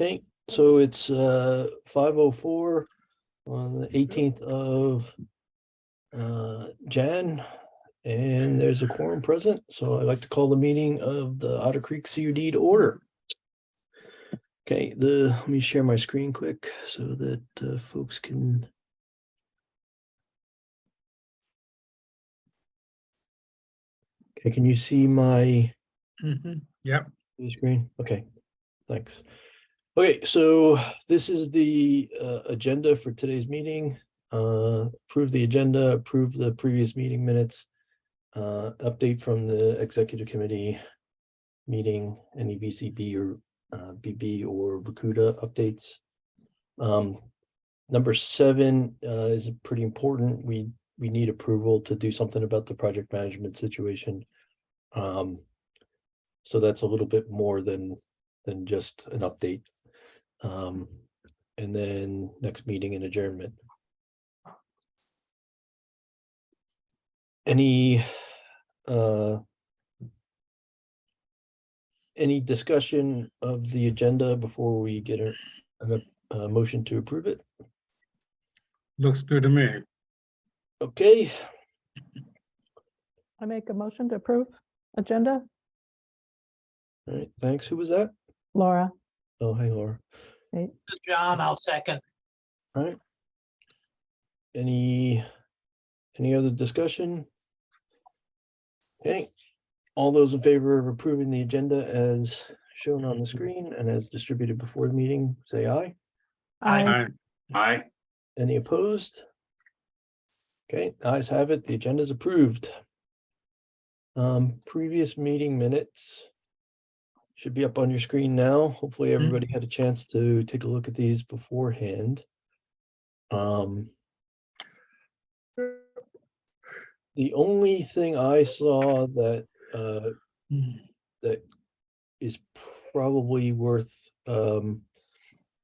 Okay, so it's 5:04 on the 18th of Jan, and there's a quorum present, so I'd like to call the meeting of the Otter Creek CUD to order. Okay, let me share my screen quick so that folks can. Okay, can you see my Yep. screen? Okay, thanks. Okay, so this is the agenda for today's meeting. Approve the agenda, approve the previous meeting minutes, update from the executive committee meeting, any VCB or BB or Bakuda updates. Number 7 is pretty important. We need approval to do something about the project management situation. So that's a little bit more than just an update. And then next meeting and adjournment. Any discussion of the agenda before we get a motion to approve it? Looks good to me. Okay, I make a motion to approve agenda. all right, thanks. Who was that? Laura. Oh, hey, Laura. John, I'll second. All right. Any other discussion? Okay, all those in favor of approving the agenda as shown on the screen and as distributed before the meeting, say aye. Aye. Aye. Any opposed? Okay, ayes have it. The agenda is approved. Previous meeting minutes should be up on your screen now. Hopefully everybody had a chance to take a look at these beforehand. The only thing I saw that that is probably worth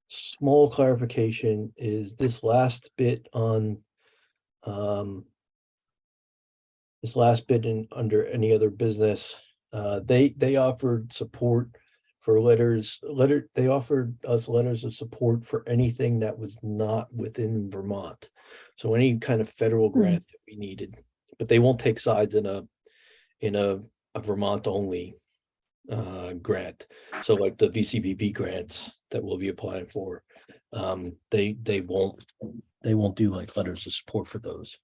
small clarification is this last bit on this last bit in under any other business. They offered support for they offered us letters of support for anything that was not within Vermont. So any kind of federal grant that we needed, but they won't take sides in a Vermont only grant. So like the VCBB grants that we'll be applying for, they won't do like letters of support for those.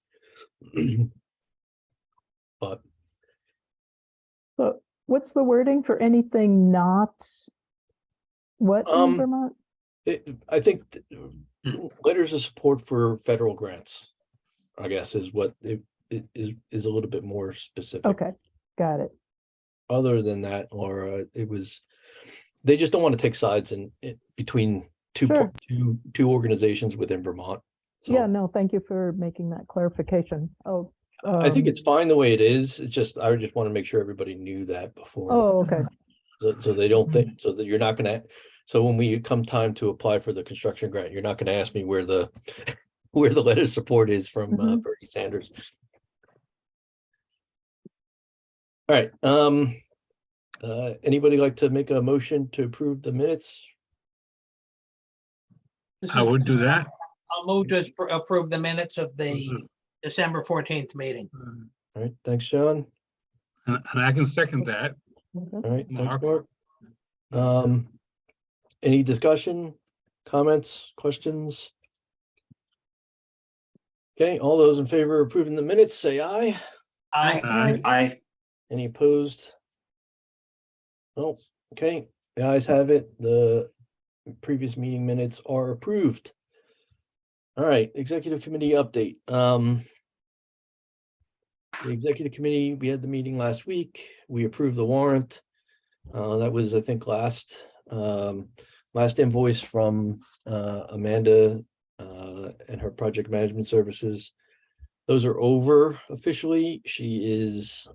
But What's the wording for anything not what in Vermont? I think letters of support for federal grants, I guess, is what it is a little bit more specific. Okay, got it. Other than that, Laura, they just don't want to take sides in between Sure. two organizations within Vermont. So Yeah, no, thank you for making that clarification. Oh, I think it's fine the way it is. It's just, I just want to make sure everybody knew that before. oh, okay. So they don't think, so that you're not gonna, so when we come time to apply for the construction grant, you're not gonna ask me where the letter of support is from Bernie Sanders. All right, anybody like to make a motion to approve the minutes? I would do that. I'll move to approve the minutes of the December 14th meeting. All right, thanks, John. And I can second that. All right, thanks, Mark. Mark. Any discussion, comments, questions? Okay, all those in favor of approving the minutes, say aye. Aye. Aye. Any opposed? Oh, okay, the ayes have it. The previous meeting minutes are approved. All right, executive committee update. The executive committee, we had the meeting last week. We approved the warrant. That was, I think, last invoice from Amanda and her project management services. Those are over officially. She's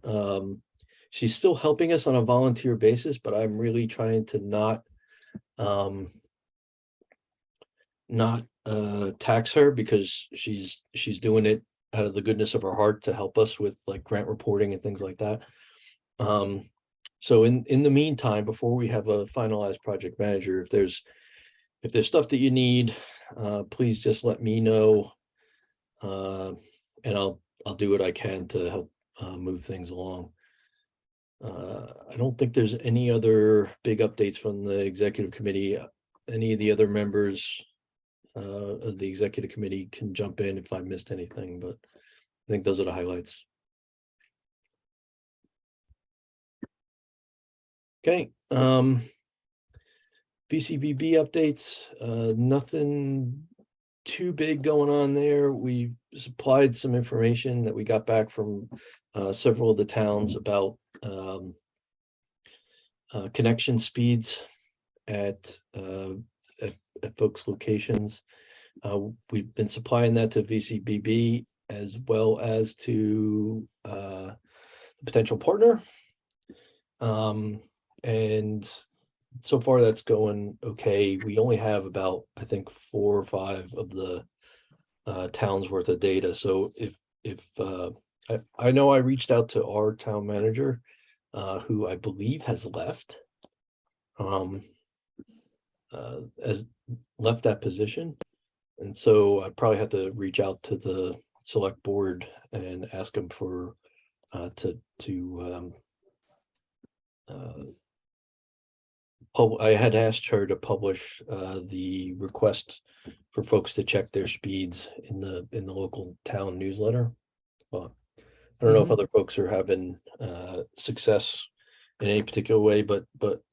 still helping us on a volunteer basis, but I'm really trying to not tax her because she's doing it out of the goodness of her heart to help us with like grant reporting and things like that. So in the meantime, before we have a finalized project manager, if there's if there's stuff that you need, please just let me know. And I'll do what I can to help move things along. I don't think there's any other big updates from the executive committee. Any of the other members of the executive committee can jump in if I missed anything, but I think those are the highlights. Okay, VCBB updates, nothing too big going on there. We supplied some information that we got back from several of the towns about connection speeds at folks' locations. We've been supplying that to VCBB as well as to a potential partner. And so far that's going okay. We only have about, I think, 4 or 5 of the towns worth of data. So if I know I reached out to our town manager, who I believe has left, has left that position. And so I probably have to reach out to the select board and ask them for I had asked her to publish the request for folks to check their speeds in the local town newsletter. But I don't know if other folks are having success in any particular way, but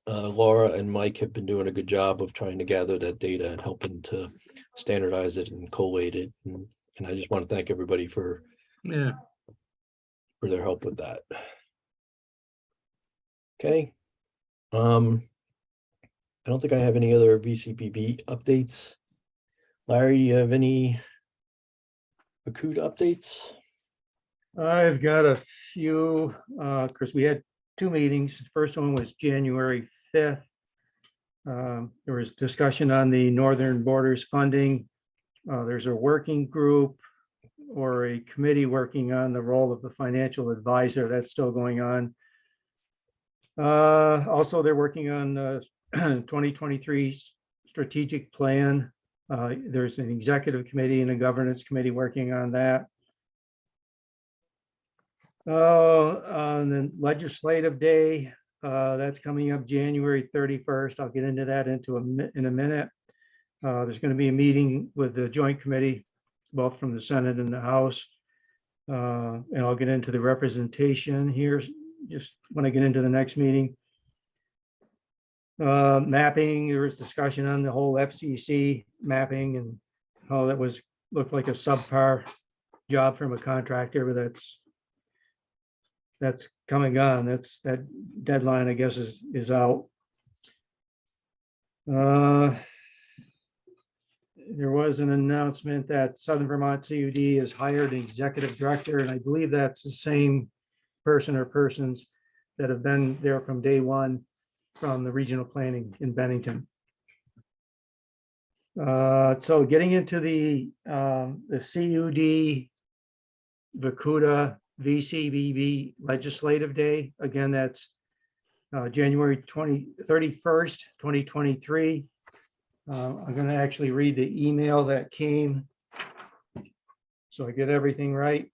Laura and Mike have been doing a good job of trying to gather that data and helping to standardize it and collate it. And I just want to thank everybody for Yeah, their help with that. Okay. I don't think I have any other VCPB updates. Larry, do you have any OCCUD updates? I've got a few, because we had 2 meetings. The first one was January 5th. There was discussion on the Northern Borders funding. There's a working group or a committee working on the role of the financial advisor. That's still going on. Also, they're working on 2023 strategic plan. There's an executive committee and a governance committee working on that. And then legislative day, that's coming up January 31st. I'll get into that in a minute. There's going to be a meeting with the joint committee, both from the Senate and the House. And I'll get into the representation here just when I get into the next meeting. Mapping, there was discussion on the whole FCC mapping and how that looked like a subpar job from a contractor, but that's coming on. That deadline, I guess, is out. There was an announcement that Southern Vermont CUD has hired an executive director, and I believe that's the same person or persons that have been there from day one from the regional planning in Bennington. So getting into the CUD, VCUDA, VCBB legislative day, again, that's January 31st, 2023. I'm going to actually read the email that came so I get everything right.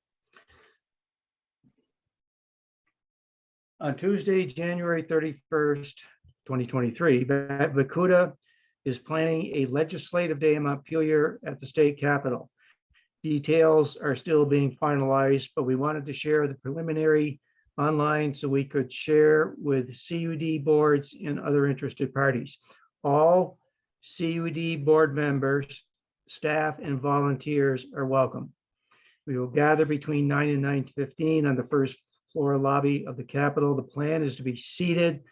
On Tuesday, January 31st, 2023, VCUDA is planning a legislative day in Montpelier at the state capitol. Details are still being finalized, but we wanted to share the preliminary online so we could share with CUD boards and other interested parties. All CUD board members, staff, and volunteers are welcome. We will gather between 9 and 9:15 on the first floor lobby of the Capitol. The plan is to be seated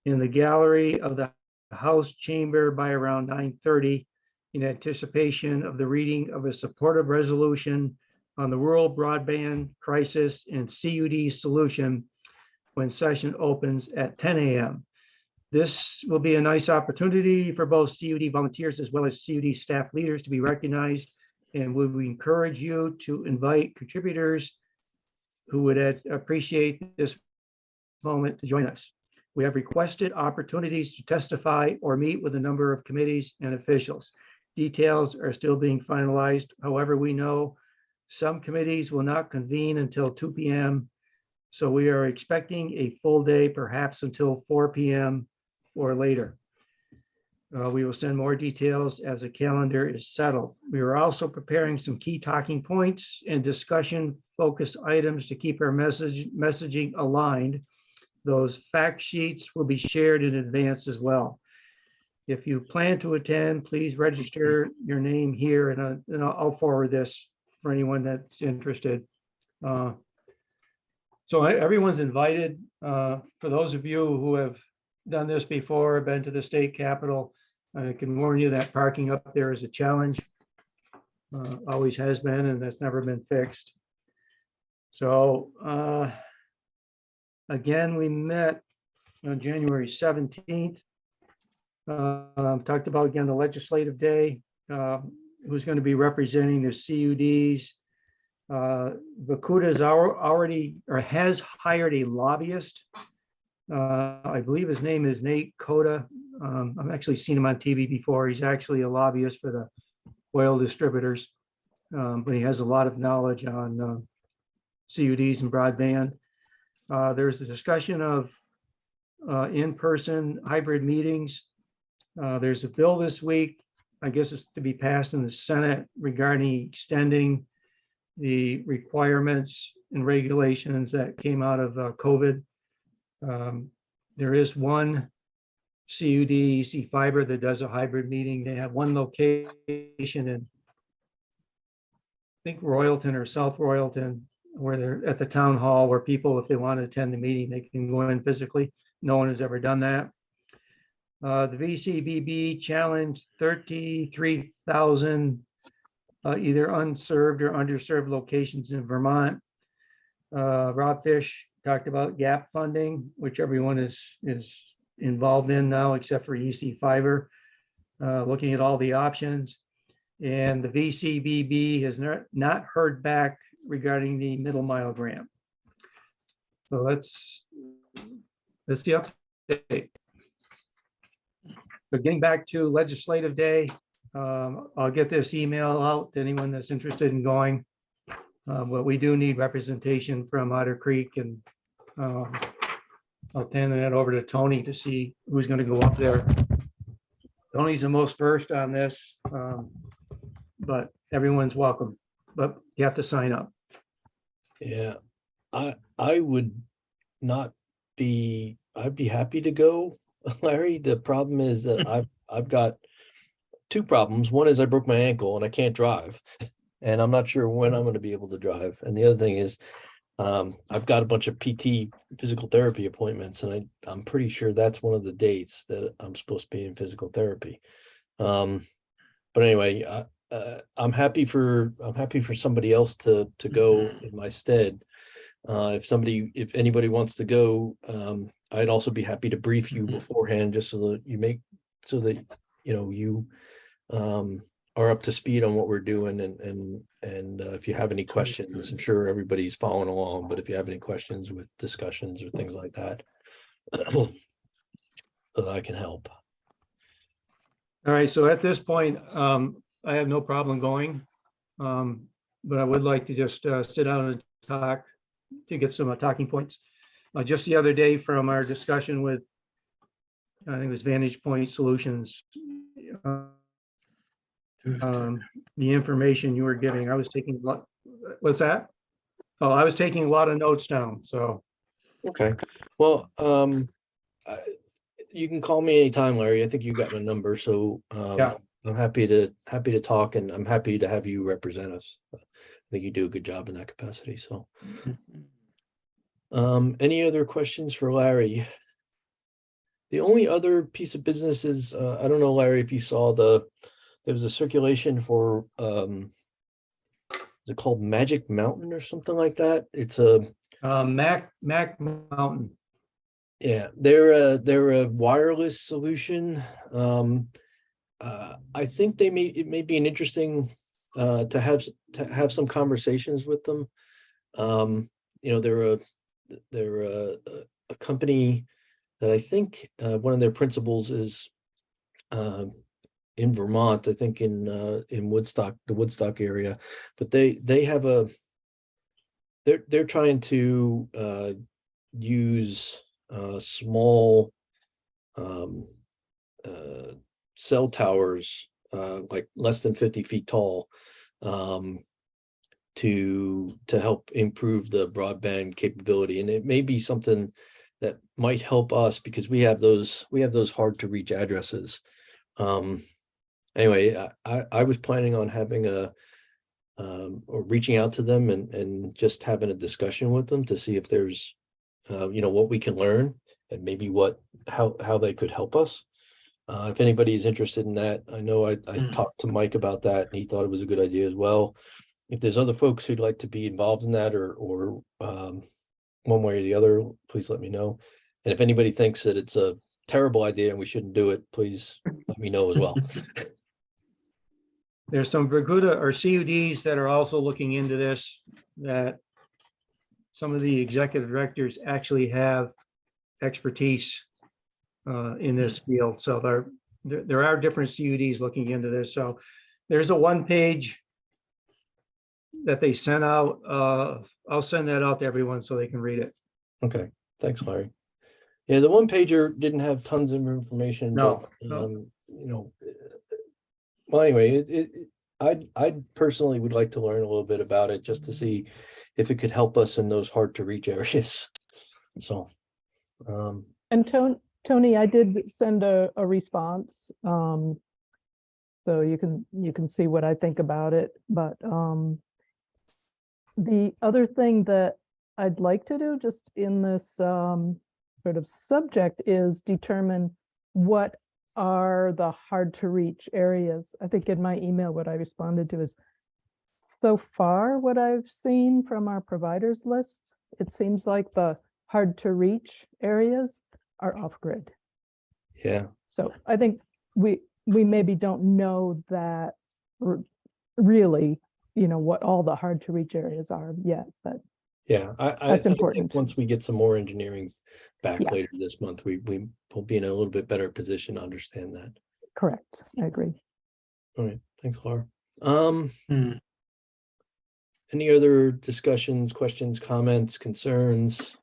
in the gallery of the House chamber by around 9:30 in anticipation of the reading of a supportive resolution on the rural broadband crisis and CUD solution when session opens at 10 a.m. This will be a nice opportunity for both CUD volunteers as well as CUD staff leaders to be recognized, and we would encourage you to invite contributors who would appreciate this moment to join us. We have requested opportunities to testify or meet with a number of committees and officials. Details are still being finalized. However, we know some committees will not convene until 2 p.m. So we are expecting a full day, perhaps until 4 p.m. or later. We will send more details as the calendar is settled. We are also preparing some key talking points and discussion focused items to keep our messaging aligned. Those fact sheets will be shared in advance as well. If you plan to attend, please register your name here, and I'll forward this for anyone that's interested. So everyone's invited. For those of you who have done this before, been to the state capitol, I can warn you that parking up there is a challenge. Always has been, and that's never been fixed. So again, we met on January 17th. Talked about, again, the legislative day, who's going to be representing the CUDs. OCCUD has already, or has hired a lobbyist. I believe his name is Nate Coda. I've actually seen him on TV before. He's actually a lobbyist for the oil distributors, but he has a lot of knowledge on CUDs and broadband. There's a discussion of in-person hybrid meetings. There's a bill this week, I guess it's to be passed in the Senate, regarding extending the requirements and regulations that came out of COVID. There is one CUD EC Fiber that does a hybrid meeting. They have one location in, I think, Royalton or South Royalton, where they're at the town hall, where people, if they want to attend the meeting, they can go in physically. No one has ever done that. The VCBB challenged 33,000 either unserved or underserved locations in Vermont. Rob Fish talked about gap funding, which everyone is involved in now, except for EC Fiber, looking at all the options. And the VCBB has not heard back regarding the middle mile grant. So that's the update. So getting back to legislative day, I'll get this email out to anyone that's interested in going. But we do need representation from Otter Creek, and I'll hand it over to Tony to see who's going to go up there. Tony's the most versed on this, but everyone's welcome, but you have to sign up. Yeah, I would not be, I'd be happy to go, Larry. The problem is that I've got two problems. One is I broke my ankle and I can't drive, and I'm not sure when I'm going to be able to drive. And the other thing is I've got a bunch of PT physical therapy appointments, and I'm pretty sure that's one of the dates that I'm supposed to be in physical therapy. But anyway, I'm happy for somebody else to go in my stead. If anybody wants to go, I'd also be happy to brief you beforehand, just so that you are up to speed on what we're doing, and if you have any questions, I'm sure everybody's following along, but if you have any questions with discussions or things like that, so that I can help. All right, so at this point, I have no problem going, but I would like to just sit down and talk to get some talking points. Just the other day, from our discussion with, I think it was Vantage Point Solutions, the information you were giving, I was taking a lot. What's that? Oh, I was taking a lot of notes down. So Okay, well, you can call me anytime, Larry. I think you got my number, so yeah. I'm happy to talk, and I'm happy to have you represent us. I think you do a good job in that capacity. So, any other questions for Larry? The only other piece of business is, I don't know, Larry, if you saw there was a circulation for, is it called Magic Mountain or something like that? It's a Mac Mountain. Yeah, they're a wireless solution. I think it may be an interesting to have some conversations with them. They're a company that I think one of their principals is in Vermont, I think in Woodstock, the Woodstock area, but they have they're trying to use small cell towers, like less than 50 feet tall, to help improve the broadband capability. And it may be something that might help us because we have those hard to reach addresses. Anyway, I was planning on having or reaching out to them and just having a discussion with them to see if there's what we can learn and maybe how they could help us. If anybody is interested in that, I know I talked to Mike about that and he thought it was a good idea as well. If there's other folks who'd like to be involved in that or one way or the other, please let me know. And if anybody thinks that it's a terrible idea and we shouldn't do it, please let me know as well. There's some Verguda or CUDs that are also looking into this, that some of the executive directors actually have expertise in this field. So there are different CUDs looking into this. So there's a 1-page that they sent out. I'll send that out to everyone so they can read it. Okay, thanks, Larry. Yeah, the 1-pager didn't have tons of information. No, but, well, anyway, I personally would like to learn a little bit about it just to see if it could help us in those hard to reach areas. So, And Tony, I did send a response. So you can see what I think about it. But the other thing that I'd like to do just in this sort of subject is determine what are the hard to reach areas. I think in my email, what I responded to is, so far what I've seen from our providers list, it seems like the hard to reach areas are off grid. yeah, So I think we maybe don't know that really, what all the hard to reach areas are yet, but yeah. I That's think important. once we get some more engineering back Yeah. later this month, we will be in a little bit better position to understand that. correct. I agree. All right, thanks, Laura. Hmm. Any other discussions, questions, comments, concerns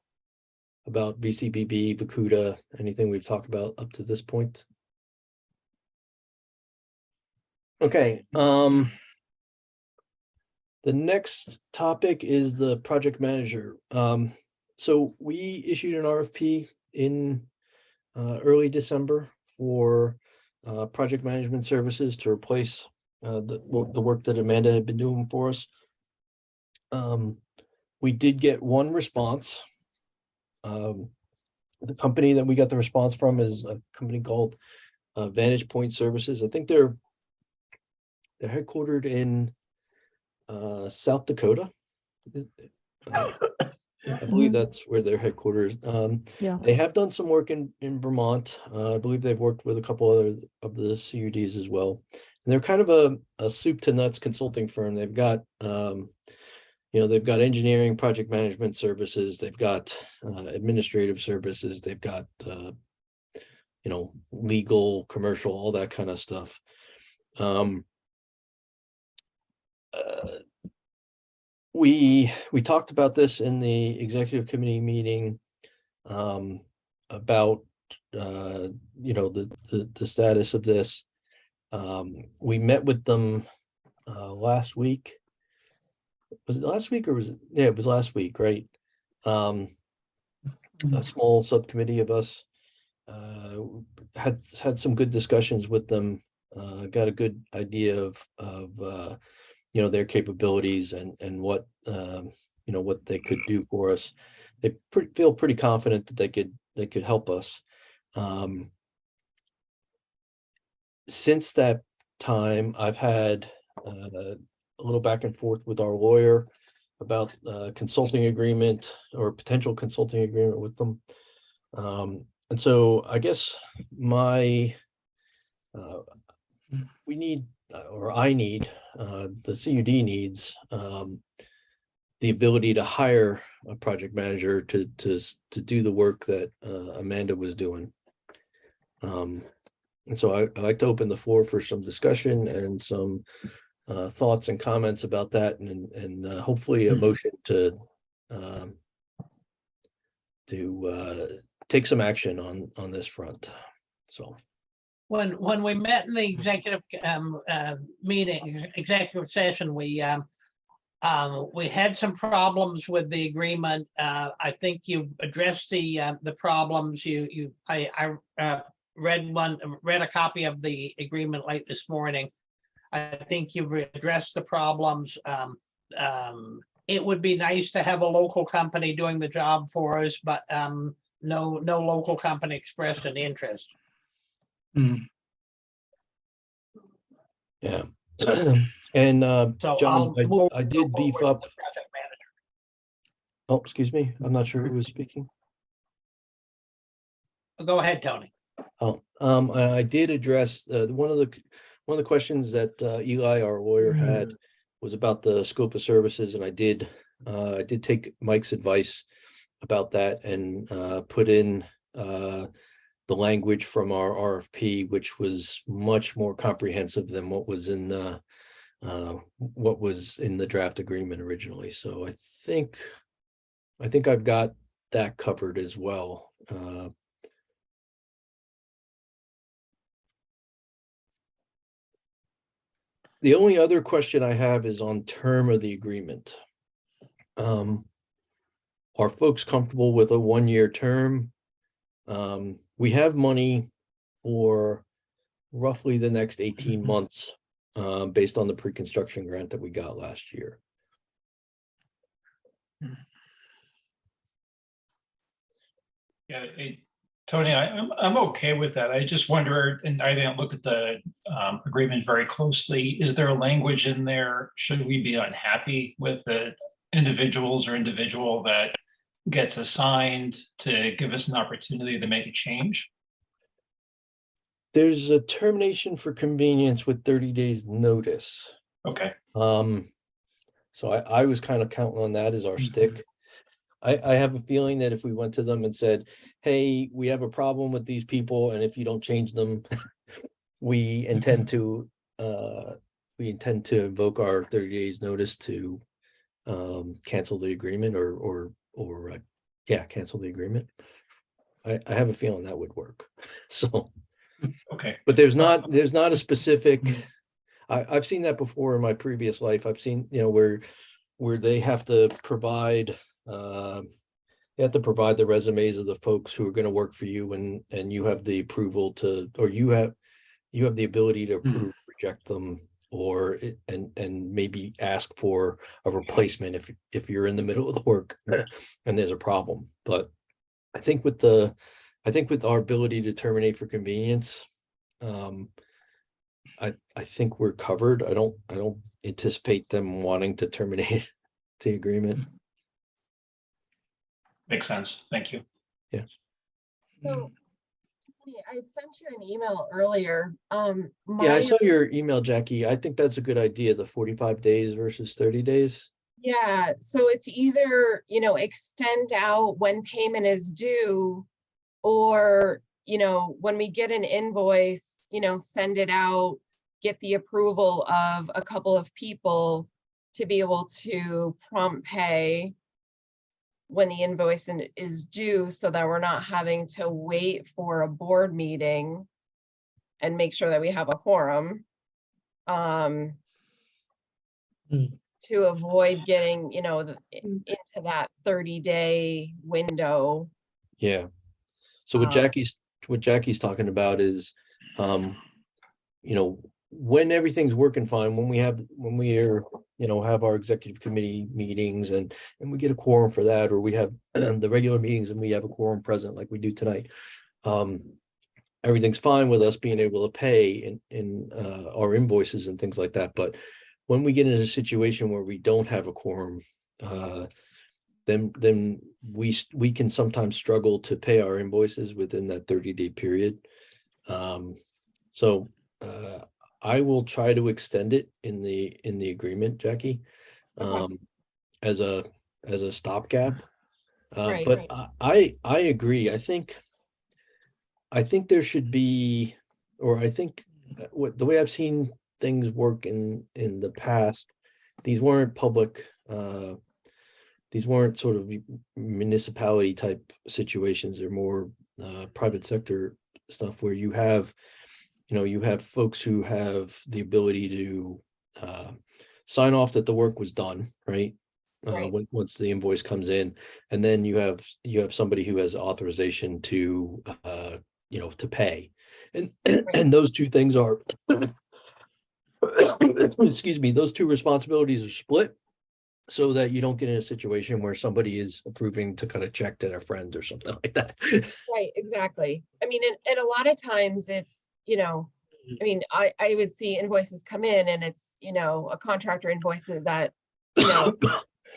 about VCBB, VCUDA, anything we've talked about up to this point? Okay, the next topic is the project manager. So we issued an RFP in early December for project management services to replace the work that Amanda had been doing for us. We did get one response. The company that we got the response from is a company called Vantage Point Services. I think they're headquartered in South Dakota. I believe that's where their headquarters. Yeah. They have done some work in Vermont. I believe they've worked with a couple other of the CUDs as well. And they're kind of a soup to nuts consulting firm. They've got they've got engineering, project management services. They've got administrative services. They've got legal, commercial, all that kind of stuff. We talked about this in the executive committee meeting about the status of this. We met with them last week. Was it last week or was it? Yeah, it was last week, right? A small subcommittee of us had some good discussions with them. Got a good idea of their capabilities and what what they could do for us. They feel pretty confident that they could help us. Since that time, I've had a little back and forth with our lawyer about consulting agreement or potential consulting agreement with them. And so I guess I need, the CUD needs the ability to hire a project manager to do the work that Amanda was doing. And so I'd like to open the floor for some discussion and some thoughts and comments about that, and hopefully a motion to take some action on this front. So When we met in the executive executive session, we had some problems with the agreement. I think you've addressed the problems. I read a copy of the agreement late this morning. I think you've addressed the problems. It would be nice to have a local company doing the job for us, but no local company expressed an interest. yeah. And So John, I'll move I to did go beef forward up. with the project manager. Oh, excuse me. I'm not sure who was speaking. Go ahead, Tony. Oh, I did address one of the questions that Eli, our lawyer, had was about the scope of services, and I did take Mike's advice about that and put in the language from our RFP, which was much more comprehensive than what was in the draft agreement originally. So I think I've got that covered as well. The only other question I have is on term of the agreement. Are folks comfortable with a 1-year term? We have money for roughly the next 18 months based on the pre-construction grant that we got last year. Yeah, Tony, I'm okay with that. I just wonder, and I didn't look at the agreement very closely. Is there a language in there? Should we be unhappy with the individuals or individual that gets assigned to give us an opportunity to make a change? There's a termination for convenience with 30 days notice. Okay. So I was kind of counting on that as our stick. I have a feeling that if we went to them and said, hey, we have a problem with these people, and if you don't change them, we intend to invoke our 30 days notice to cancel the agreement or cancel the agreement. I have a feeling that would work. So Okay. but there's not a specific, I've seen that before in my previous life. I've seen, where they have to provide the resumes of the folks who are going to work for you, and you have the approval to, or you have the ability to approve, reject them, or and maybe ask for a replacement if you're in the middle of the work and there's a problem. But I think with our ability to terminate for convenience, I think we're covered. I don't anticipate them wanting to terminate the agreement. Makes sense. Thank you. Yeah. So, Tony, I had sent you an email earlier. Yeah, I my- saw your email, Jackie. I think that's a good idea, the 45 days versus 30 days. Yeah, so it's either, extend out when payment is due, or, when we get an invoice, send it out, get the approval of a couple of people to be able to prompt pay when the invoice is due, so that we're not having to wait for a board meeting and make sure that we have a quorum. To avoid getting, into that 30-day window. Yeah. So what Jackie's talking about is, when everything's working fine, when we have our executive committee meetings and we get a quorum for that, or we have the regular meetings and we have a quorum present like we do tonight. Everything's fine with us being able to pay in our invoices and things like that. But when we get in a situation where we don't have a quorum, then we can sometimes struggle to pay our invoices within that 30-day period. So I will try to extend it in the agreement, Jackie. Okay. as a stopgap. Right. But I agree. I think there should be, or I think what the way I've seen things work in the past, these weren't public, these weren't sort of municipality type situations. They're more private sector stuff where you have, you have folks who have the ability to sign off that the work was done, right? Right. Once the invoice comes in, and then you have somebody who has authorization to to pay, and and those two things are excuse me, those two responsibilities are split so that you don't get in a situation where somebody is approving to cut a check to their friend or something like that. Right, exactly. I mean, and a lot of times it's, I mean, I would see invoices come in and it's, a contractor invoice that,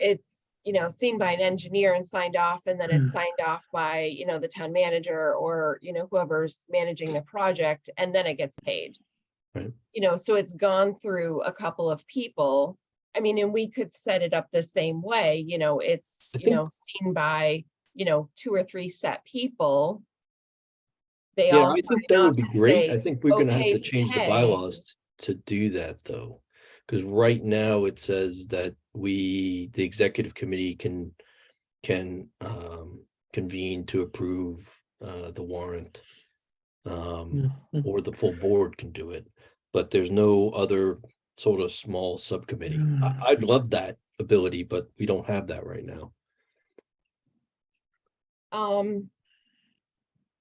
it's, seen by an engineer and signed off, and then it's signed off by, the town manager or, whoever's managing the project, and then it gets paid. Right. So it's gone through a couple of people. I mean, and we could set it up the same way, it's, I think- seen by, 2 or 3 set people. They Yeah, all I sign think that off would be and great. say, I think we're gonna have "Okay to to change the pay." bylaws to do that though. Because right now it says that the executive committee can convene to approve the warrant. Or the full board can do it, but there's no other sort of small subcommittee. I'd love that ability, but we don't have that right now.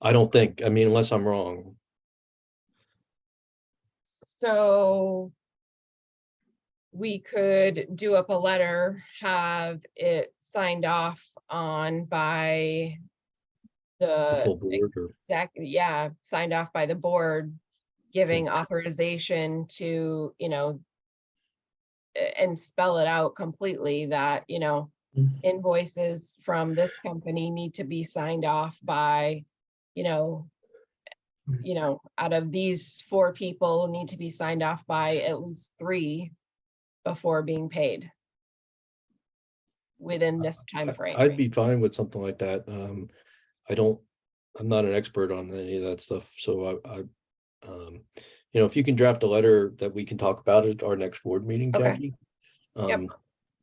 I don't think, I mean, unless I'm wrong. So we could do up a letter, have it signed off on by The full the board or, signed off by the board, giving authorization to, and spell it out completely that, invoices from this company need to be signed off by, out of these 4 people need to be signed off by at least 3 before being paid within this time frame. I'd be fine with something like that. I'm not an expert on any of that stuff, so if you can draft a letter that we can talk about at our next board meeting, Okay. Jackie. Yep.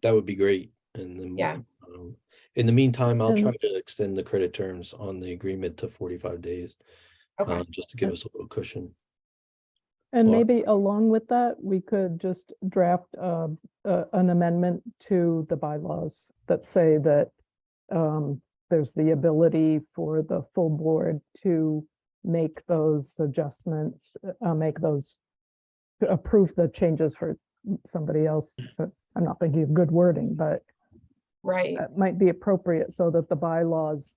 That would be great, and then. Yeah. In the meantime, I'll try And- to extend the credit terms on the agreement to 45 days, Okay. just to give us a little cushion. And Well- maybe along with that, we could just draft an amendment to the bylaws that say that there's the ability for the full board to make those adjustments, to approve the changes for somebody else. But I'm not thinking of good wording, but Right. that might be appropriate so that the bylaws,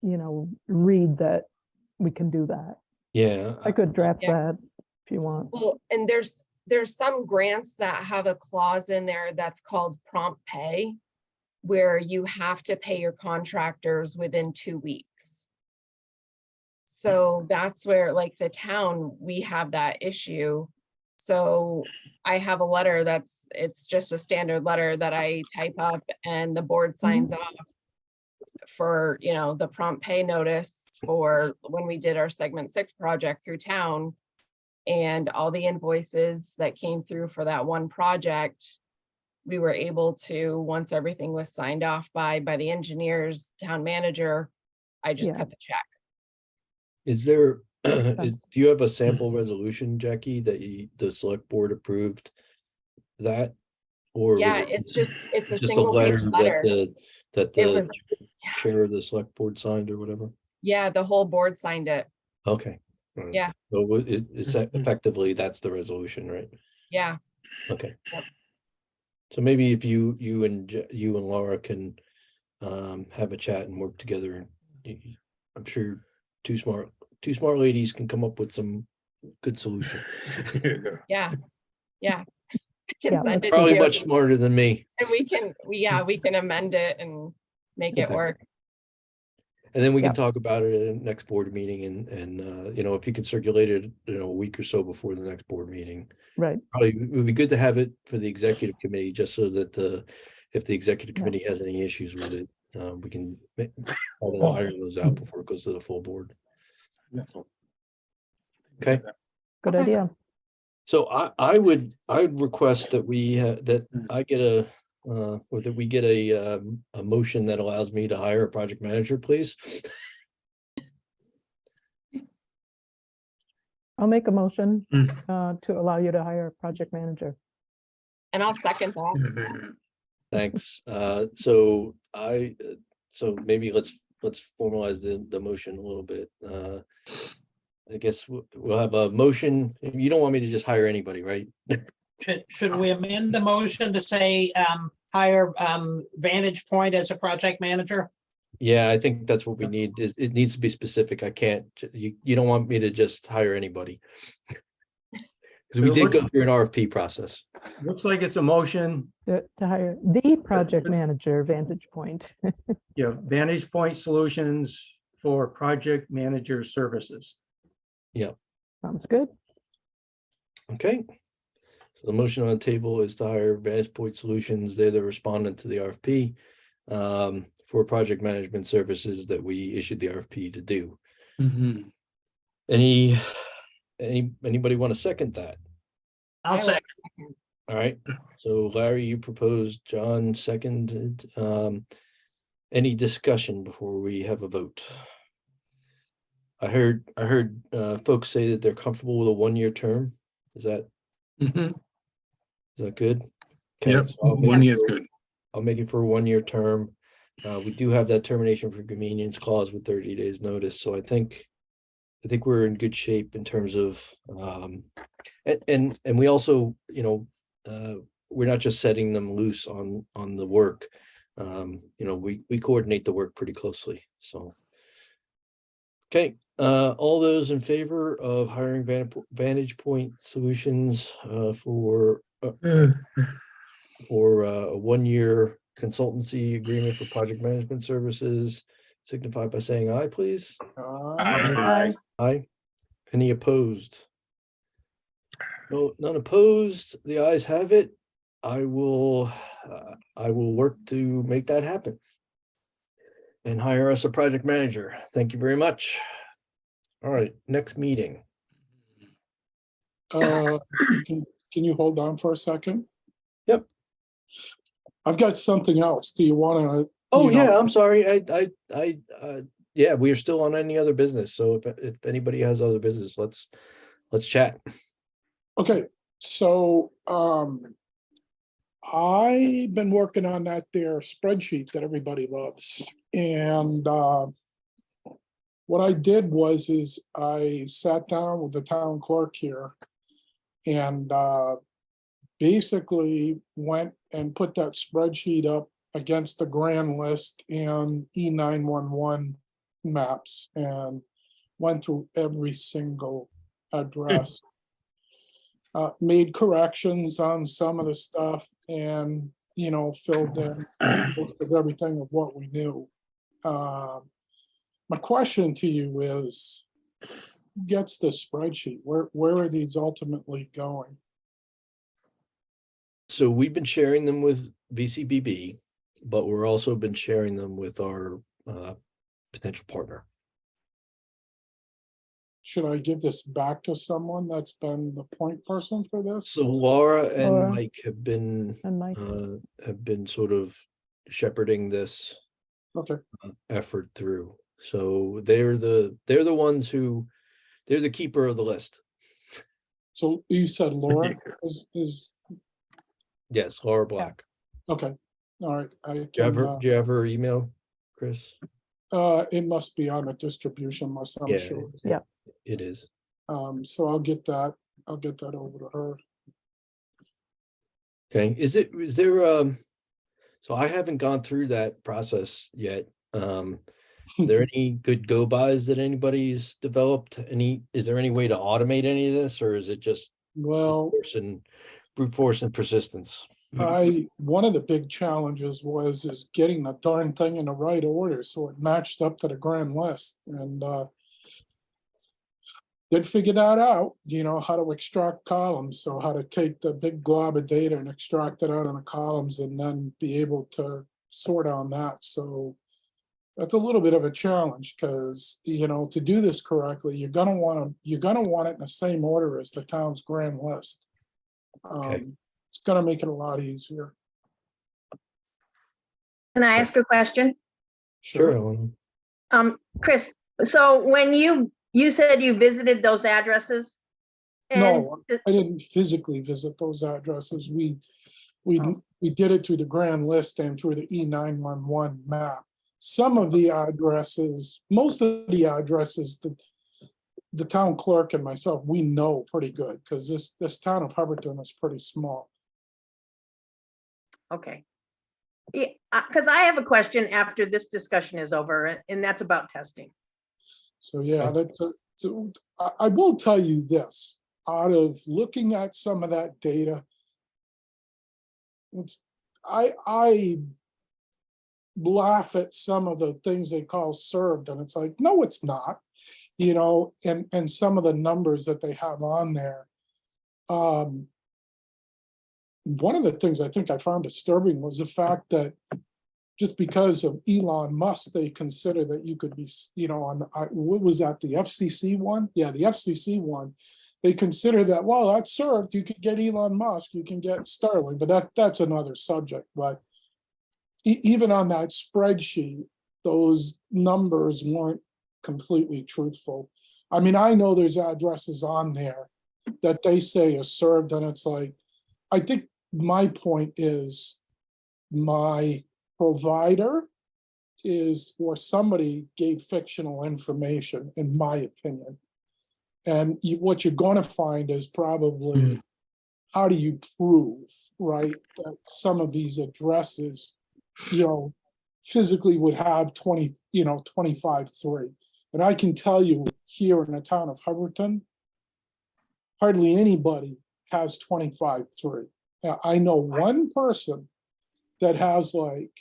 read that we can do that. Yeah, I could draft Yeah. that if you want. Well, and there's some grants that have a clause in there that's called prompt pay, where you have to pay your contractors within 2 weeks. So that's where, like, the town, we have that issue. So I have a letter it's just a standard letter that I type up and the board signs off for, the prompt pay notice for when we did our segment 6 project through town. And all the invoices that came through for that one project, we were able to, once everything was signed off by the engineers, town manager, I just Yeah. cut the check. is there, do you have a sample resolution, Jackie, that the select board approved that? Or was Yeah, it it's a just a single letter page that letter. that It the was, chair of the select board signed or whatever? yeah, the whole board signed it. Okay. All right. Yeah. So it's effectively, that's the resolution, right? Yeah, Okay. Yep. So maybe if you and Laura can have a chat and work together, I'm sure two smart ladies can come up with some good solution. yeah. I can Yeah, send it to Probably you, much smarter than me. and we can amend it and make it Okay. work. And then we can Yeah. talk about it at the next board meeting and if you could circulate it, a week or so before the next board meeting. Right. Probably it would be good to have it for the executive committee, just so that if the executive Yeah. committee has any issues with it, we can iron those out before it goes to the full board. Okay. Good Okay. idea. So I'd request that we, that I get or that we get a motion that allows me to hire a project manager, please. I'll make a motion Mm. to allow you to hire a project manager. And I'll second that. Thanks. So maybe let's formalize the motion a little bit. I guess we'll have a motion. You don't want me to just hire anybody, right? Should we amend the motion to say, hire, Vantage Point as a project manager? Yeah, I think that's what we need. It needs to be specific. I can't, you don't want me to just hire anybody. Because we did go through an RFP process. Looks like it's a motion. To hire the project manager, Vantage Point. Yeah, Vantage Point Solutions for Project Manager Services. Sounds good. Okay. So the motion on the table is to hire Vantage Point Solutions. They're the respondent to the RFP for project management services that we issued the RFP to do. Mhm. Anybody want to second that? I'll I will say, All right. So Larry, you proposed, John seconded. Any discussion before we have a vote? I heard folks say that they're comfortable with a 1-year term. Is that Mhm. good? Okay, Yep, so I'll make 1 it year is for- good. I'll make it for a 1-year term. We do have that termination for convenience clause with 30 days notice, so I think we're in good shape in terms of and we also, we're not just setting them loose on the work. We coordinate the work pretty closely, so. Okay, all those in favor of hiring Vantage Point Solutions for a 1-year consultancy agreement for project management services, signify by saying aye, please. Aye. Aye. Any opposed? No, none opposed. The ayes have it. I will work to make that happen. And hire us a project manager. Thank you very much. All right, next meeting. Uh, Can can you hold on for a second? Yep. I've got something else. Do you want to? Oh, yeah, I'm sorry. Yeah, we are still on any other business. So if anybody has other business, let's chat. Okay, so I've been working on that there spreadsheet that everybody loves. And what I did is I sat down with the town clerk here and basically went and put that spreadsheet up against the grand list and E911 maps and went through every single address. Made corrections on some of the stuff and, filled in most of everything of what we knew. My question to you is, who gets this spreadsheet? Where are these ultimately going? So we've been sharing them with VCBB, but we're also been sharing them with our potential partner. Should I give this back to someone that's been the point person for this? So Laura and Laura. Mike have been And Mike, sort of shepherding this Okay, effort through. So they're the ones they're the keeper of the list. so you said Laura is, Yes, Laura Black. okay, all right. I Do you have her, can, do you have her email, Chris? it must be on a distribution list, I'm Yeah. sure. It is. So I'll get that over to her. Okay, is there so I haven't gone through that process yet. Are there any good go-bys that anybody's developed? Is there any way to automate any of this, or is it just Well, brute force and persistence? one of the big challenges is getting the darn thing in the right order, so it matched up to the grand list, and did figure that out, how to extract columns. So how to take the big glob of data and extract it out on the columns and then be able to sort on that. So that's a little bit of a challenge because, to do this correctly, you're gonna want it in the same order as the town's grand list. Okay. It's gonna make it a lot easier. Can I ask a question? Sure, Ellen. Chris, so when you said you visited those addresses? and No, I didn't physically visit those addresses. We did it through the grand list and through the E911 map. Some of the addresses, most of the addresses, the town clerk and myself, we know pretty good because this town of Hubbardton is pretty small. Okay. Yeah, because I have a question after this discussion is over, and that's about testing. So yeah, I will tell you this, out of looking at some of that data, I laugh at some of the things they call served, and it's like, no, it's not, and some of the numbers that they have on there. One of the things I think I found disturbing was the fact that just because of Elon Musk, they consider that you could be, what was that, the FCC one? Yeah, the FCC one. They consider that, well, that's served, you could get Elon Musk, you can get Starlink, but that's another subject. But even on that spreadsheet, those numbers weren't completely truthful. I mean, I know there's addresses on there that they say are served, and it's like, I think my point is my provider is, or somebody gave fictional information, in my opinion. And what you're going to find is probably, how do you prove, right, that some of these addresses, physically would have 25-3. And I can tell you here in the town of Hubbardton, hardly anybody has 25-3. I know one person that has like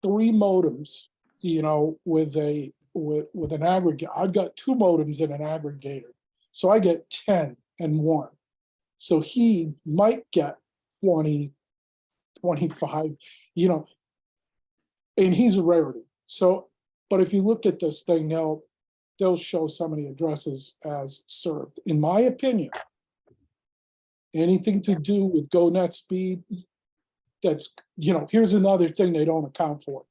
3 modems, with an aggregate. I've got 2 modems in an aggregator. So I get 10 and 1. So he might get 20, 25, and he's a rarity. So, but if you look at this thing now, they'll show some of the addresses as served. In my opinion, anything to do with GoNet speed, that's, here's another thing they don't account for.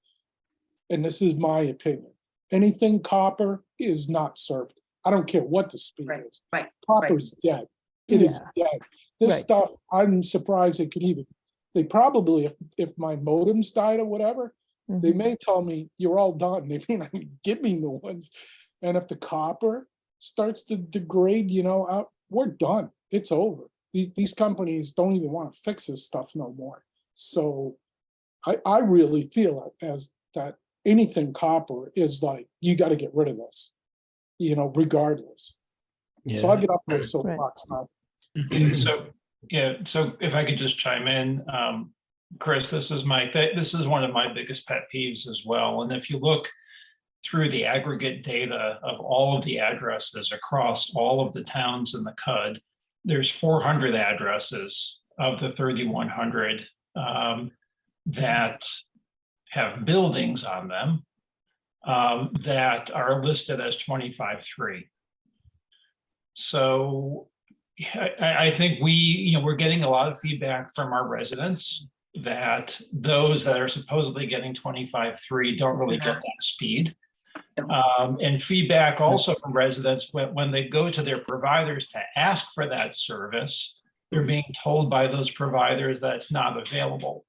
And this is my opinion. Anything copper is not served. I don't care what the speed is. Right. Copper's dead. It is dead. This Right. stuff, I'm surprised they could even, they probably, if my modems died or whatever, they may tell me you're all done. They may not give me new ones. And if the copper starts to degrade, we're done. It's over. These companies don't even want to fix this stuff no more. So I really feel as that anything copper is like, you got to get rid of this, regardless. So I'll get up my soapbox now. So, so if I could just chime in, Chris, this is one of my biggest pet peeves as well. And if you look through the aggregate data of all of the addresses across all of the towns in the CUD, there's 400 addresses of the 3,100 that have buildings on them that are listed as 25-3. So I think we're getting a lot of feedback from our residents that those that are supposedly getting 25-3 don't really get that speed. And feedback also from residents when they go to their providers to ask for that service, they're being told by those providers that it's not available.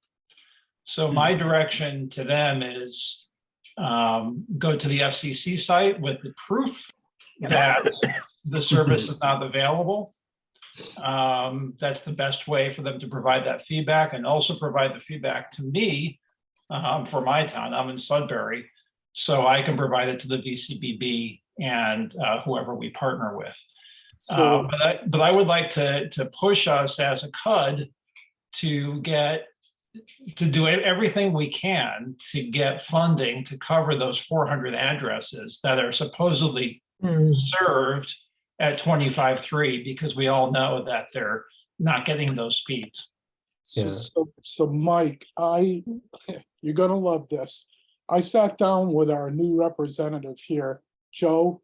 So my direction to them is go to the FCC site with the proof that the service is not available. That's the best way for them to provide that feedback, and also provide the feedback to me for my town. I'm in Sudbury, so I can provide it to the VCBB and whoever we partner with. So, But I would like to push us as a CUD to do everything we can to get funding to cover those 400 addresses that are supposedly served at 25.3 because we all know that they're not getting those speeds. Yeah. So Mike, you're gonna love this. I sat down with our new representative here, Joe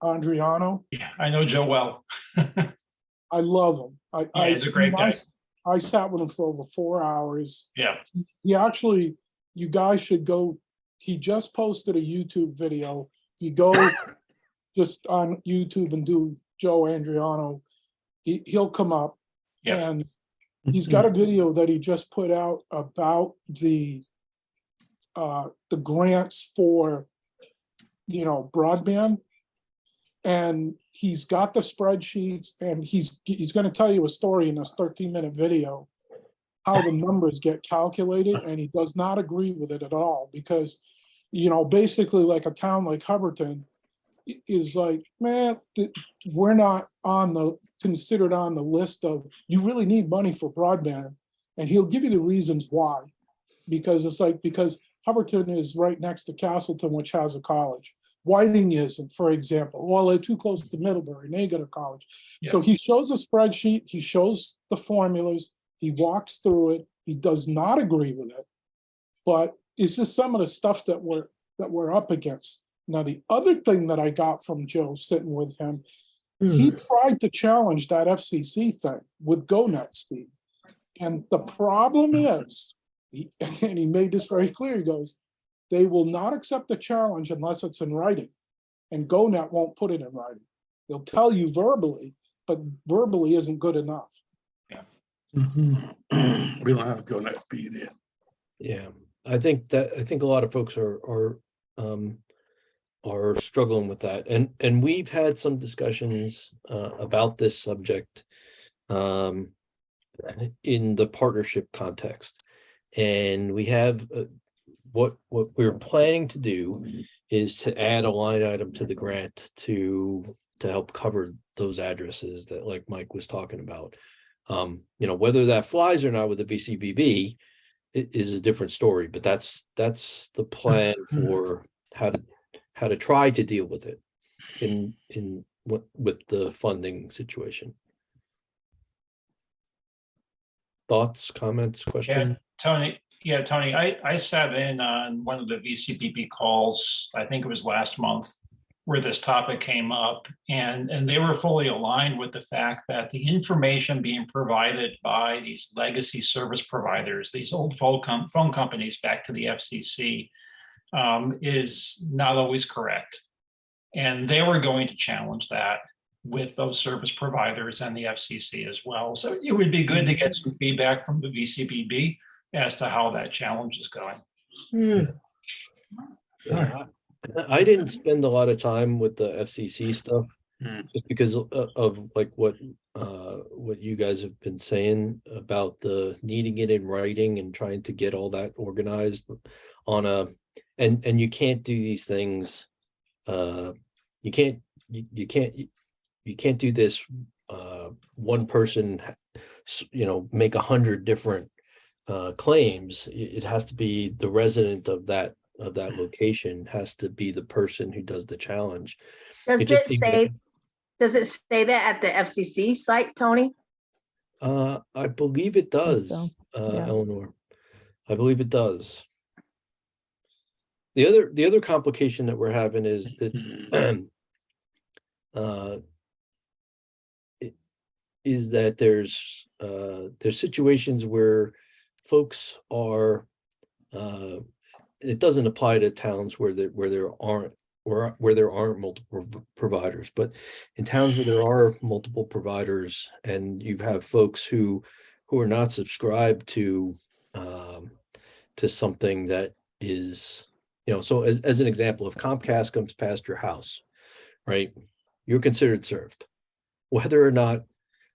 Andriano. Yeah, I know Joe well. I love him. Yeah, he's a great guy. I sat with him for over 4 hours. Yeah. He actually, you guys should go, he just posted a YouTube video. If you go just on YouTube and do Joe Andriano, he'll come up. Yes. And he's got a video that he just put out about the grants for, broadband. And he's got the spreadsheets, and he's going to tell you a story in this 13-minute video, how the numbers get calculated, and he does not agree with it at all because, basically like a town like Hubbardton is like, man, we're not considered on the list of, you really need money for broadband. And he'll give you the reasons why, because because Hubbardton is right next to Castleton, which has a college. Whiting isn't, for example. Well, they're too close to Middlebury, and they go to college. Yeah. So he shows a spreadsheet, he shows the formulas, he walks through it. He does not agree with it, but it's just some of the stuff that we're up against. Now, the other thing that I got from Joe sitting with him, he tried to challenge that FCC thing with GoNet speed. And the problem is, and he made this very clear, he goes, they will not accept the challenge unless it's in writing. And GoNet won't put it in writing. They'll tell you verbally, but verbally isn't good enough. We don't have GoNet speed yet. Yeah, I think a lot of folks are struggling with that, and we've had some discussions about this subject in the partnership context, and we have what we're planning to do is to add a line item to the grant to help cover those addresses that, like Mike was talking about. Whether that flies or not with the VCBB is a different story, but that's the plan for how to try to deal with it with the funding situation. Thoughts, comments, questions? Tony, I sat in on one of the VCPP calls, I think it was last month, where this topic came up, and they were fully aligned with the fact that the information being provided by these legacy service providers, these old phone companies back to the FCC, is not always correct. And they were going to challenge that with those service providers and the FCC as well. So it would be good to get some feedback from the VCPB as to how that challenge is going. Yeah, I didn't spend a lot of time with the FCC stuff just because of like what you guys have been saying about the needing it in writing and trying to get all that organized on and you can't do these things. You can't do this one person, make 100 different claims. It has to be the resident of that location has to be the person who does the challenge. Does it say that at the FCC site, Tony? I believe it does, so. Yeah. Eleanor. I believe it does. The other complication that we're having is that is that there's situations where folks are it doesn't apply to towns where there aren't multiple providers, but in towns where there are multiple providers and you have folks who are not subscribed to something that is, so as an example, if Comcast comes past your house, right, you're considered served, whether or not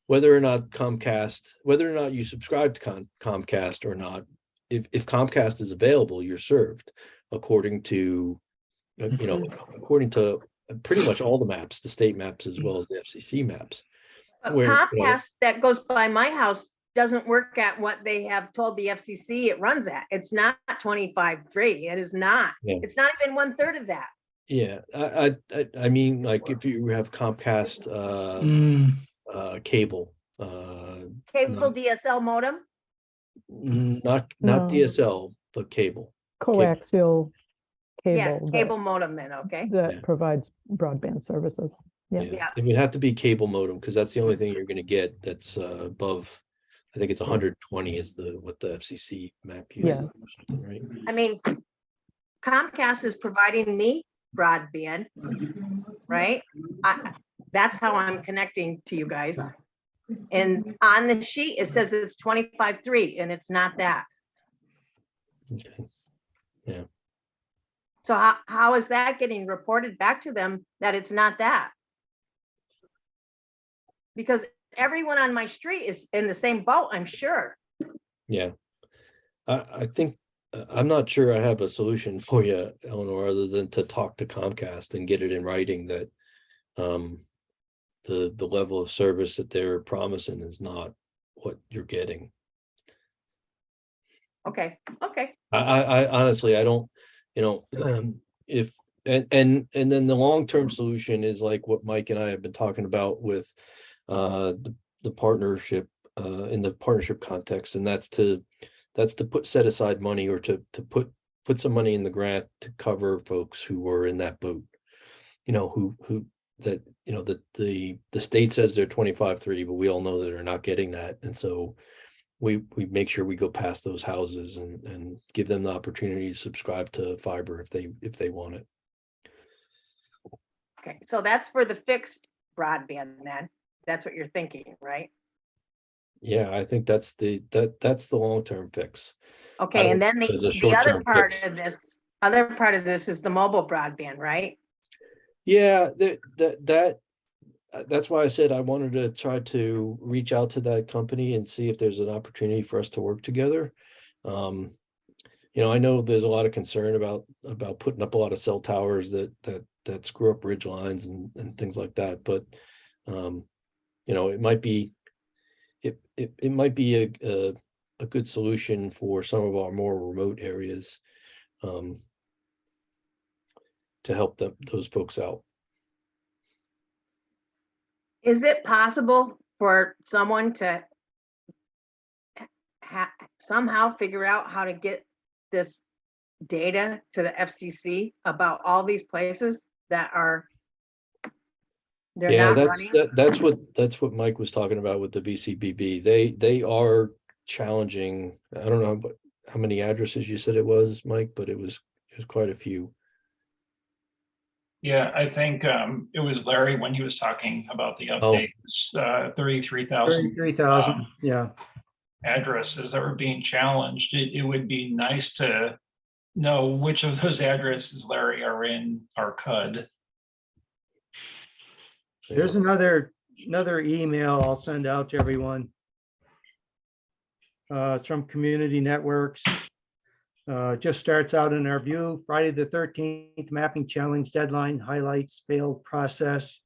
Comcast, whether or not you subscribe to Comcast or not. If Comcast is available, you're served according to pretty much all the maps, the state maps as well as the FCC maps. Comcast that goes by my house doesn't work at what they have told the FCC it runs at. It's not 25.3. It is not. Yeah. It's not even 1/3 of that. Yeah, I mean, like if you have Comcast, cable, Cable not, DSL modem? not No. DSL, but cable. Coaxial Yeah, cable cable modem then, okay? that Yeah. provides broadband services. Yeah. Yeah. It would have to be cable modem, because that's the only thing you're gonna get that's above, I think it's 120 is what the FCC map uses, Yeah. or something, right? I mean, Comcast is providing me broadband, right? That's how I'm connecting to you guys. And on the sheet, it says it's 25.3 and it's not that. Okay. So how is that getting reported back to them that it's not that? Because everyone on my street is in the same boat, I'm sure. Yeah. I think, I'm not sure I have a solution for you, Eleanor, other than to talk to Comcast and get it in writing that the level of service that they're promising is not what you're getting. Okay, okay. I honestly, I don't, if, and then the long-term solution is like what Mike and I have been talking about with the partnership, in the partnership context, and that's to set aside money, or to put some money in the grant to cover folks who are in that boat. Who that, that the state says they're 25.3, but we all know that they're not getting that. And so we make sure we go past those houses and give them the opportunity to subscribe to fiber if they want it. Okay, so that's for the fixed broadband then. That's what you're thinking, right? Yeah, I think that's the long-term fix. Okay, and then There's a the other short-term part fix. of this is the mobile broadband, right? Yeah, that's why I said I wanted to try to reach out to that company and see if there's an opportunity for us to work together. I know there's a lot of concern about putting up a lot of cell towers that screw up ridge lines and things like that. But it might be it might be a good solution for some of our more remote areas, to help those folks out. Is it possible for someone to somehow figure out how to get this data to the FCC about all these places that they're Yeah, not running? that's what Mike was talking about with the VCBB. They are challenging. I don't know how many addresses you said it was, Mike, but it was quite a few. Yeah, I think it was Larry when he was talking about the Oh. update, 33,000 33,000, yeah. addresses that were being challenged. It would be nice to know which of those addresses, Larry, are in our CUD. There's another email I'll send out to everyone. It's from Community Networks. Just starts out in our view, Friday the 13th mapping challenge deadline highlights failed process.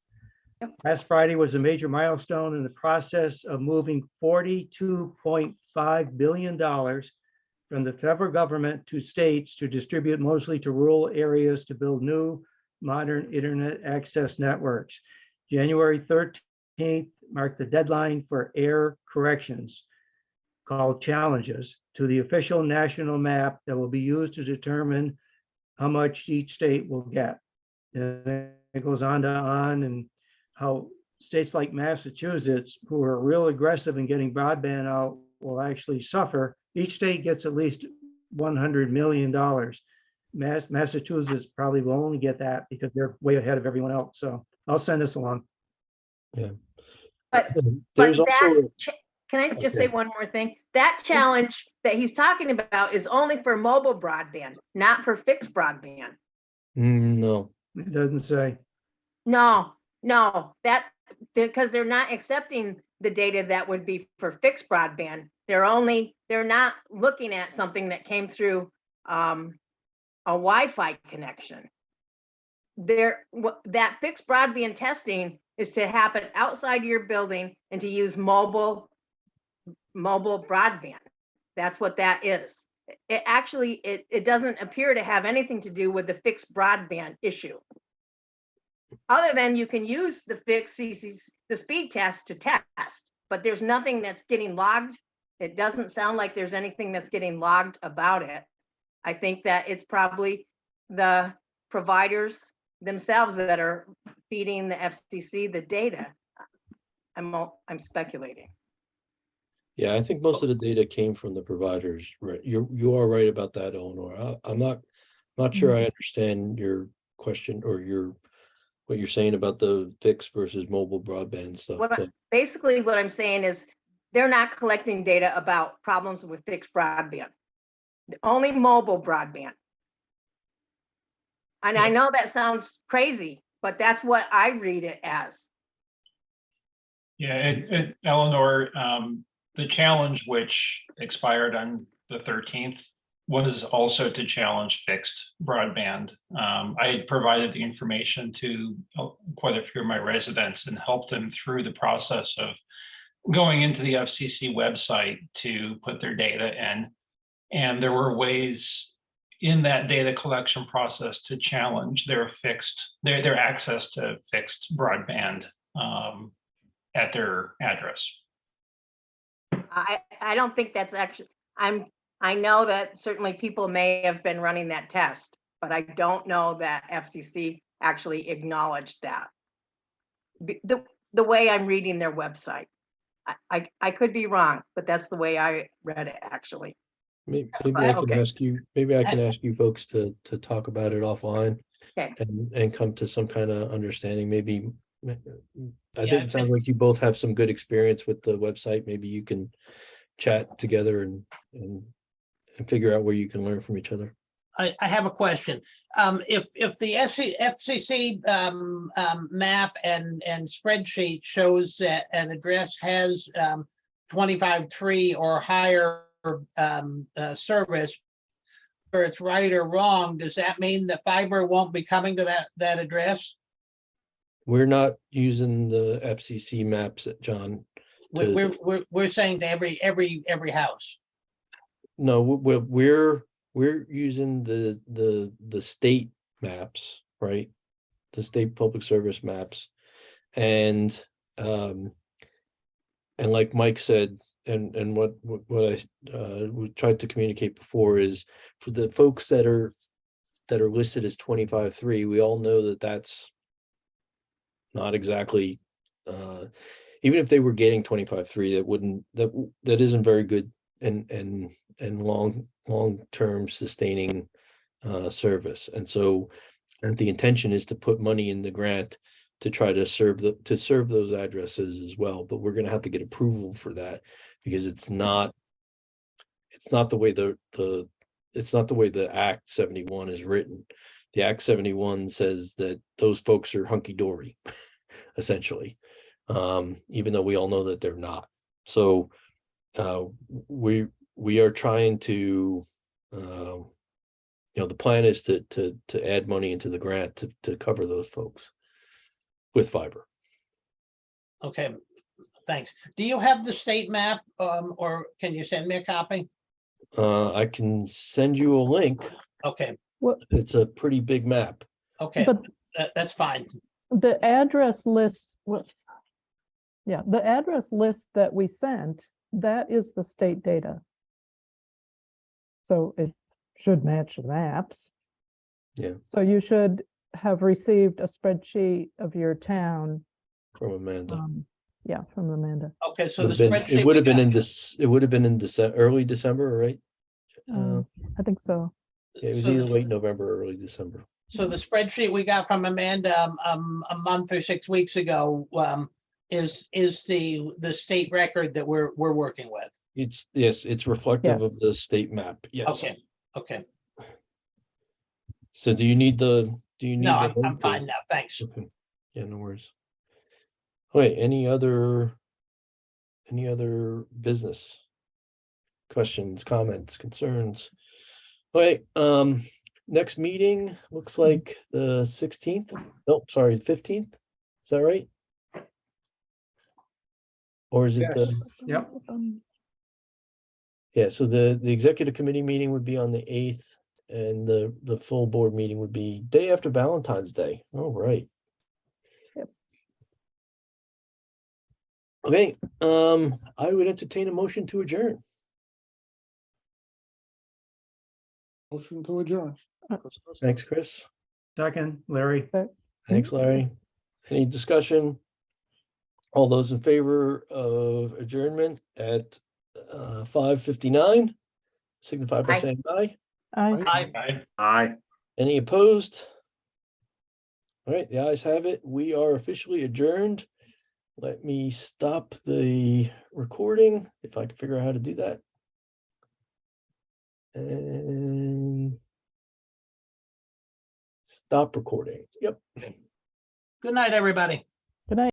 Last Friday was a major milestone in the process of moving $42.5 billion from the federal government to states to distribute mostly to rural areas to build new modern internet access networks. January 13th marked the deadline for error corrections, called challenges, to the official national map that will be used to determine how much each state will get. And it goes on and how states like Massachusetts, who are real aggressive in getting broadband out, will actually suffer. Each state gets at least $100 million. Massachusetts probably will only get that because they're way ahead of everyone else. So I'll send this along. Yeah. But There's that, also, can I just say one more thing? That challenge that he's talking about is only for mobile broadband, not for fixed broadband. no. It doesn't say. No, because they're not accepting the data that would be for fixed broadband. They're not looking at something that came through a Wi-Fi connection. That fixed broadband testing is to happen outside your building and to use mobile broadband. That's what that is. it actually, it doesn't appear to have anything to do with the fixed broadband issue. Other than you can use the fixed the speed test to test, but there's nothing that's getting logged. It doesn't sound like there's anything that's getting logged about it. I think that it's probably the providers themselves that are feeding the FCC the data. I'm speculating. Yeah, I think most of the data came from the providers, right? You are right about that, Eleanor. I'm not sure I understand your question or what you're saying about the fixed versus mobile broadband stuff. But Basically, what I'm saying is they're not collecting data about problems with fixed broadband, only mobile broadband. And I know that sounds crazy, but that's what I read it as. Yeah, Eleanor, the challenge which expired on the 13th was also to challenge fixed broadband. I had provided the information to quite a few of my residents and helped them through the process of going into the FCC website to put their data in. And there were ways in that data collection process to challenge their access to fixed broadband at their address. I don't think that's actually, I know that certainly people may have been running that test, but I don't know that FCC actually acknowledged that. The way I'm reading their website. I could be wrong, but that's the way I read it, actually. maybe I can Okay. ask you, maybe I can ask you folks to talk about it offline. Okay. And come to some kind of understanding. Maybe I Yeah, think it sounds like you both have some good experience with the website. Maybe you can chat together and figure out where you can learn from each other. I have a question. If the FCC map and spreadsheet shows that an address has 25.3 or higher service, whether it's right or wrong, does that mean that fiber won't be coming to that address? We're not using the FCC maps, John. We're saying to every house. No, we're using the state maps, right? The state public service maps. And like Mike said, and what I we tried to communicate before is for the folks that are listed as 25.3, we all know that that's not exactly even if they were getting 25.3, that isn't very good and long-term sustaining service. And so the intention is to put money in the grant to try to serve those addresses as well, but we're going to have to get approval for that because it's not the way the Act 71 is written. The Act 71 says that those folks are hunky-dory, essentially, even though we all know that they're not. So we are trying to, the plan is to add money into the grant to cover those folks with fiber. Okay, thanks. Do you have the state map or can you send me a copy? I can send you a link. Okay, It's a pretty big map. okay, But that's fine. the address list was, yeah, the address list that we sent, that is the state data. So it should match the maps. Yeah. So you should have received a spreadsheet of your town. From Amanda. Yeah, from Amanda. Okay, so the It spreadsheet. would have been in this, it would have been in December, early December, right? I think so. Yeah, it was so either the- late November or early December. So the spreadsheet we got from Amanda a month or 6 weeks ago is the state record that we're working with. Yes, it's reflective Yes. of the state map. Yes. Okay. So do you need the No, I'm link or- fine now. Thanks. Okay. Yeah, no worries. Wait, any other business? Questions, comments, concerns? Wait, next meeting looks like the 16th. Nope, sorry, 15th. Is that right? Or is it Yes. the, Yep. Yeah, so the executive committee meeting would be on the 8th and the full board meeting would be day after Valentine's Day. All right. Yep. Okay, I would entertain a motion to adjourn. Motion to adjourn. Thanks, Chris. Second, Larry. Thanks, Larry. Any discussion? All those in favor of adjournment at 5:59, signify by Aye. saying aye. I, I, Any opposed? All right, the ayes have it. We are officially adjourned. Let me stop the recording if I can figure out how to do that. And stop recording. Yep. Good night, everybody.